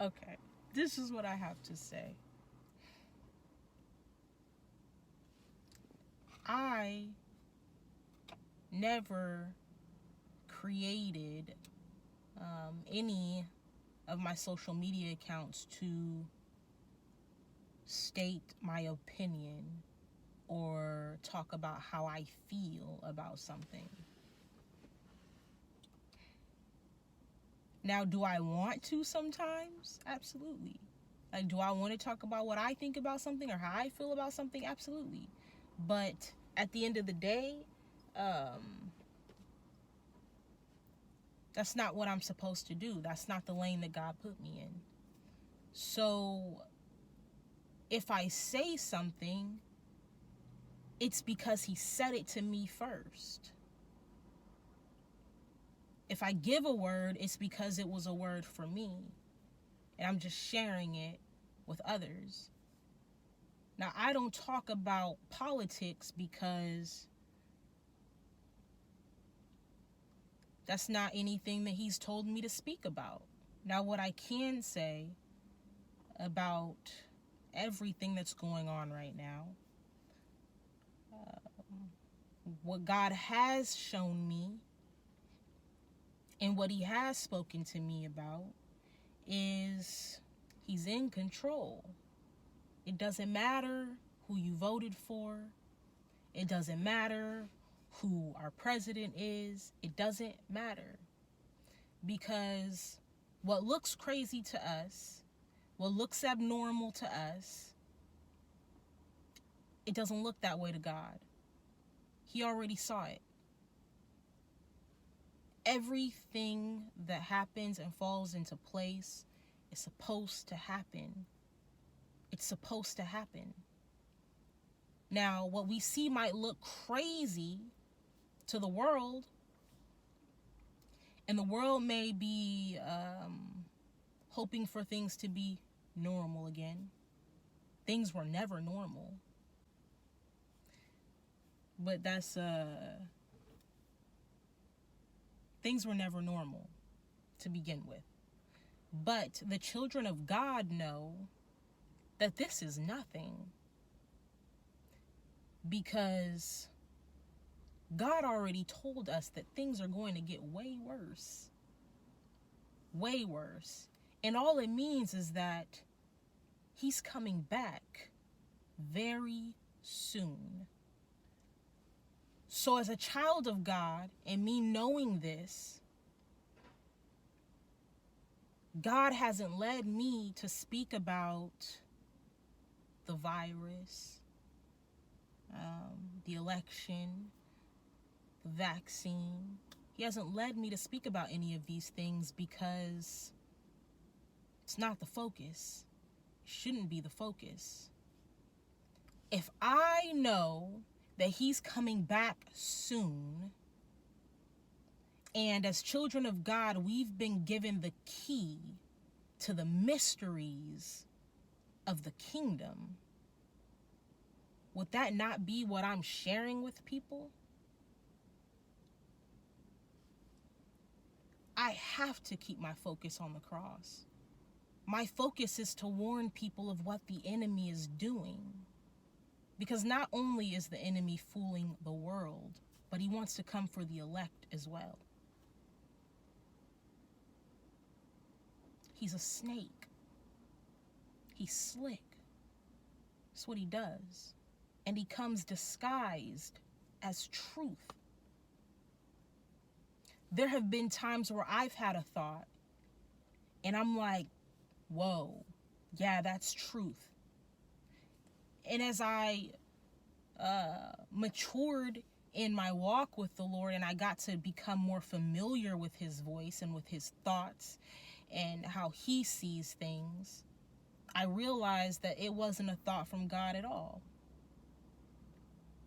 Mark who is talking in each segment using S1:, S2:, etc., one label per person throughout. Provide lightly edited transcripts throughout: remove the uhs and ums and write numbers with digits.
S1: Okay, this is what I have to say. I never created any of my social media accounts to state my opinion or talk about how I feel about something. Now, do I want to sometimes? Absolutely. Like, do I want to talk about what I think about something or how I feel about something? Absolutely. But at the end of the day, that's not what I'm supposed to do. That's not the lane that God put me in. So if I say something, it's because he said it to me first. If I give a word, it's because it was a word for me. And I'm just sharing it with others. Now, I don't talk about politics because that's not anything that he's told me to speak about. Now, what I can say about everything that's going on right now, what God has shown me and what he has spoken to me about is he's in control. It doesn't matter who you voted for. It doesn't matter who our president is. It doesn't matter. Because what looks crazy to us, what looks abnormal to us, it doesn't look that way to God. He already saw it. Everything that happens and falls into place is supposed to happen. It's supposed to happen. Now, what we see might look crazy to the world, and the world may be hoping for things to be normal again. Things were never normal. But things were never normal to begin with. But the children of God know that this is nothing, because God already told us that things are going to get way worse. Way worse. And all it means is that he's coming back very soon. So as a child of God, and me knowing this, God hasn't led me to speak about the virus, the election, the vaccine. He hasn't led me to speak about any of these things because it's not the focus. It shouldn't be the focus. If I know that he's coming back soon, and as children of God, we've been given the key to the mysteries of the kingdom, would that not be what I'm sharing with people? I have to keep my focus on the cross. My focus is to warn people of what the enemy is doing. Because not only is the enemy fooling the world, but he wants to come for the elect as well. He's a snake. He's slick. That's what he does. And he comes disguised as truth. There have been times where I've had a thought and I'm like, whoa, yeah, that's truth. And as I matured in my walk with the Lord and I got to become more familiar with his voice and with his thoughts and how he sees things, I realized that it wasn't a thought from God at all.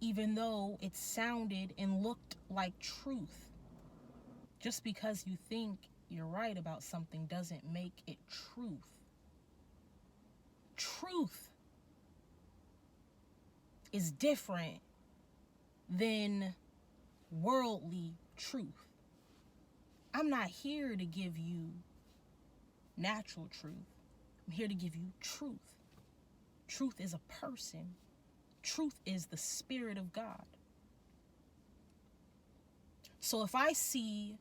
S1: Even though it sounded and looked like truth. Just because you think you're right about something doesn't make it truth. Truth is different than worldly truth. I'm not here to give you natural truth. I'm here to give you truth. Truth is a person. Truth is the Spirit of God. So if I see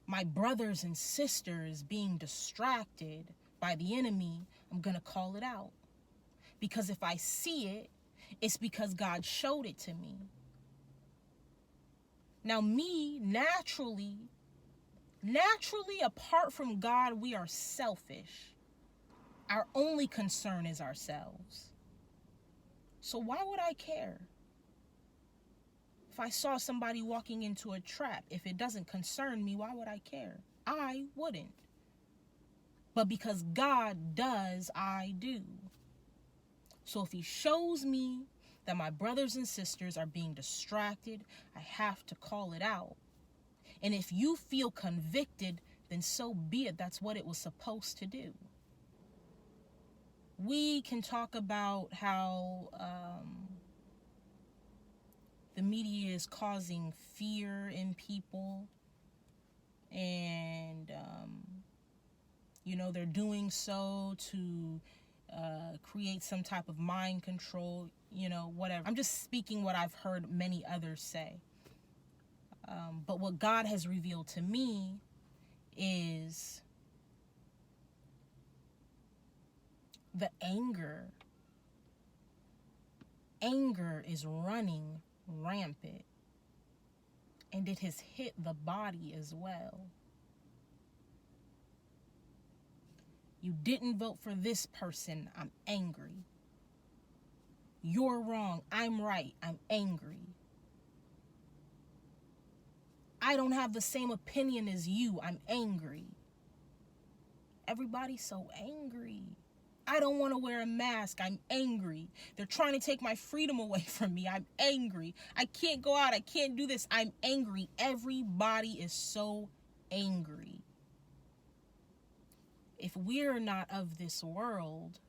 S1: my brothers and sisters being distracted by the enemy, I'm going to call it out. Because if I see it, it's because God showed it to me. Now me, naturally, apart from God, we are selfish. Our only concern is ourselves. So why would I care? If I saw somebody walking into a trap, if it doesn't concern me, why would I care? I wouldn't. But because God does, I do. So if he shows me that my brothers and sisters are being distracted, I have to call it out. And if you feel convicted, then so be it. That's what it was supposed to do. We can talk about how the media is causing fear in people, and they're doing so to create some type of mind control, whatever. I'm just speaking what I've heard many others say. But what God has revealed to me is the anger. Anger is running rampant, and it has hit the body as well. You didn't vote for this person, I'm angry. You're wrong, I'm right, I'm angry. I don't have the same opinion as you, I'm angry. Everybody's so angry. I don't want to wear a mask, I'm angry. They're trying to take my freedom away from me, I'm angry. I can't go out, I can't do this, I'm angry. Everybody is so angry. If we're not of this world,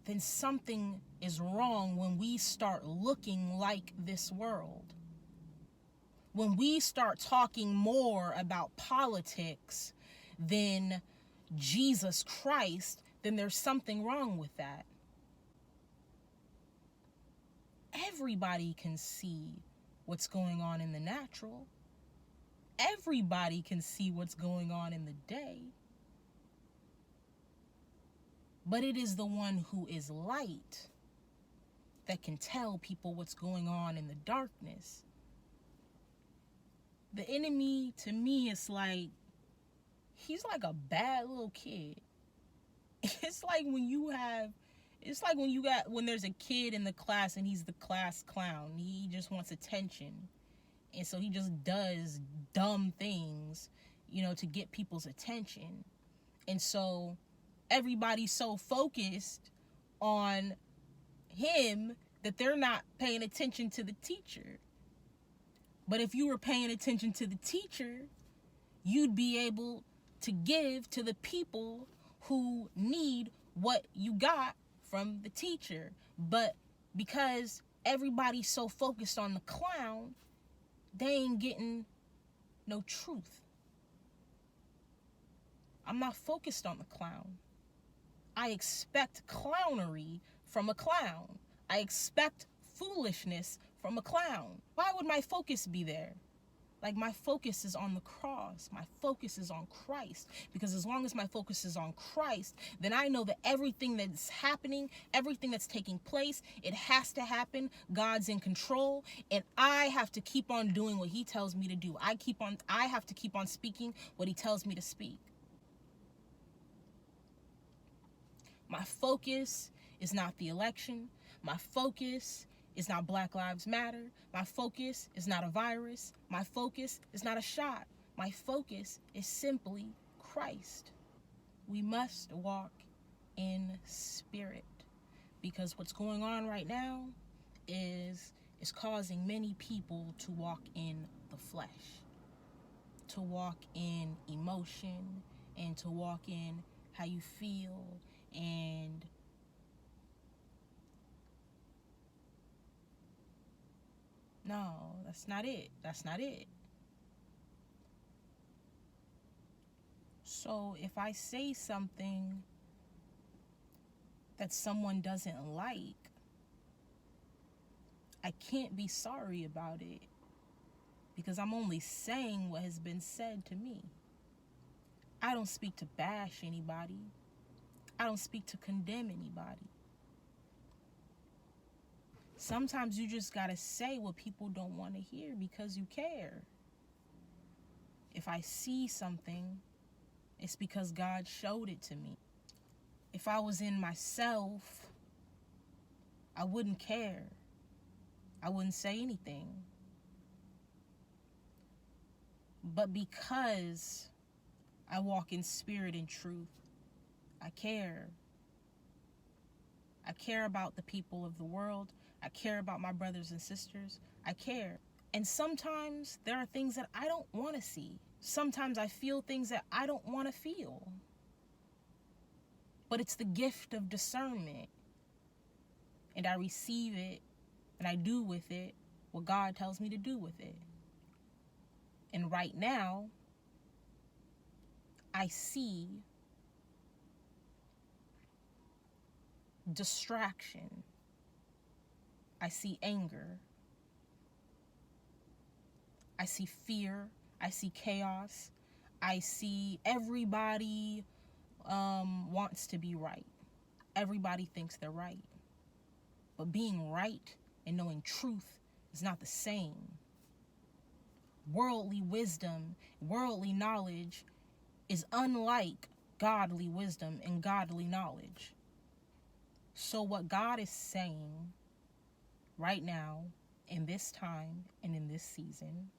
S1: then something is wrong when we start looking like this world. When we start talking more about politics than Jesus Christ, then there's something wrong with that. Everybody can see what's going on in the natural. Everybody can see what's going on in the day. But it is the one who is light that can tell people what's going on in the darkness. The enemy, to me, is like, he's like a bad little kid. It's like when there's a kid in the class and he's the class clown. He just wants attention. And so he just does dumb things, to get people's attention. And so everybody's so focused on him that they're not paying attention to the teacher. But if you were paying attention to the teacher, you'd be able to give to the people who need what you got from the teacher. But because everybody's so focused on the clown, they ain't getting no truth. I'm not focused on the clown. I expect clownery from a clown. I expect foolishness from a clown. Why would my focus be there? Like, my focus is on the cross. My focus is on Christ. Because as long as my focus is on Christ, then I know that everything that's happening, everything that's taking place, it has to happen. God's in control. And I have to keep on doing what he tells me to do. I have to keep on speaking what he tells me to speak. My focus is not the election. My focus is not Black Lives Matter. My focus is not a virus. My focus is not a shot. My focus is simply Christ. We must walk in spirit, because what's going on right now is causing many people to walk in the flesh, to walk in emotion, and to walk in how you feel. And no, that's not it. That's not it. So if I say something that someone doesn't like, I can't be sorry about it, because I'm only saying what has been said to me. I don't speak to bash anybody. I don't speak to condemn anybody. Sometimes you just gotta say what people don't want to hear because you care. If I see something, it's because God showed it to me. If I was in myself, I wouldn't care. I wouldn't say anything. But because I walk in spirit and truth, I care. I care about the people of the world. I care about my brothers and sisters. I care. And sometimes there are things that I don't want to see. Sometimes I feel things that I don't want to feel. But it's the gift of discernment. And I receive it, and I do with it what God tells me to do with it. And right now, I see distraction. I see anger. I see fear. I see chaos. I see everybody wants to be right. Everybody thinks they're right. But being right and knowing truth is not the same. Worldly wisdom, worldly knowledge is unlike godly wisdom and godly knowledge. So what God is saying right now, in this time and in this season,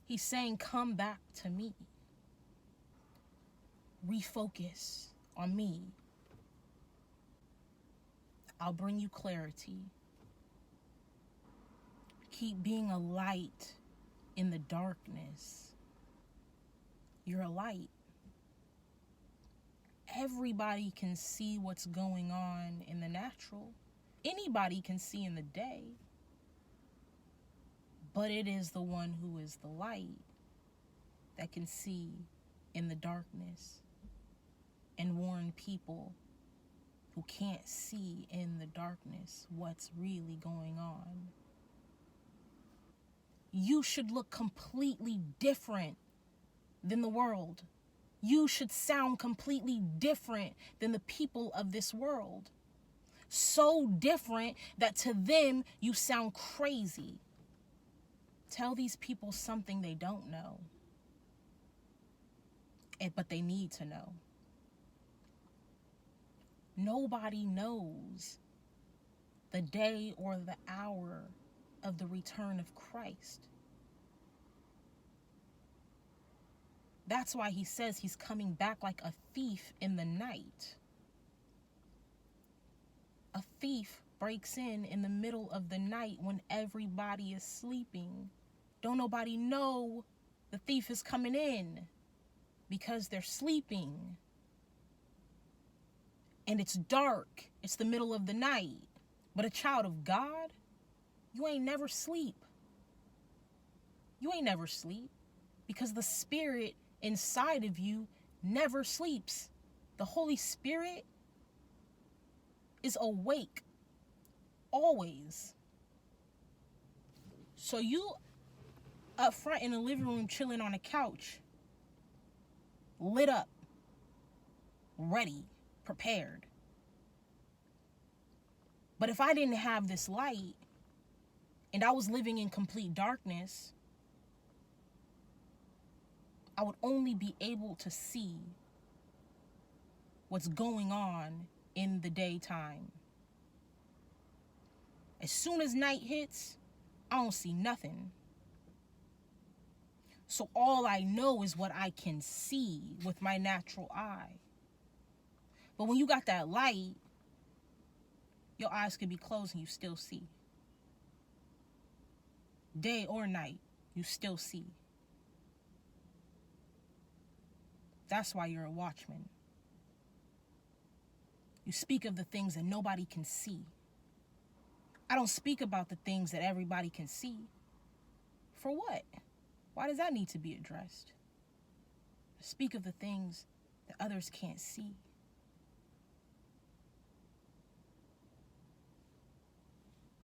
S1: He's saying, come back to me. Refocus on me. I'll bring you clarity. Keep being a light in the darkness. You're a light. Everybody can see what's going on in the natural. Anybody can see in the day. But it is the one who is the light that can see in the darkness and warn people who can't see in the darkness what's really going on. You should look completely different than the world. You should sound completely different than the people of this world. So different that to them you sound crazy. Tell these people something they don't know, but they need to know. Nobody knows the day or the hour of the return of Christ. That's why he says he's coming back like a thief in the night. A thief breaks in the middle of the night when everybody is sleeping. Don't nobody know the thief is coming in because they're sleeping. And it's dark. It's the middle of the night. But a child of God, you ain't never sleep. You ain't never sleep because the Spirit inside of you never sleeps. The Holy Spirit is awake always. So you up front in the living room chilling on a couch, lit up, ready, prepared. But if I didn't have this light and I was living in complete darkness, I would only be able to see what's going on in the daytime. As soon as night hits, I don't see nothing. So all I know is what I can see with my natural eye. But when you got that light, your eyes could be closed and you still see. Day or night, you still see. That's why you're a watchman. You speak of the things that nobody can see. I don't speak about the things that everybody can see. For what? Why does that need to be addressed? Speak of the things that others can't see.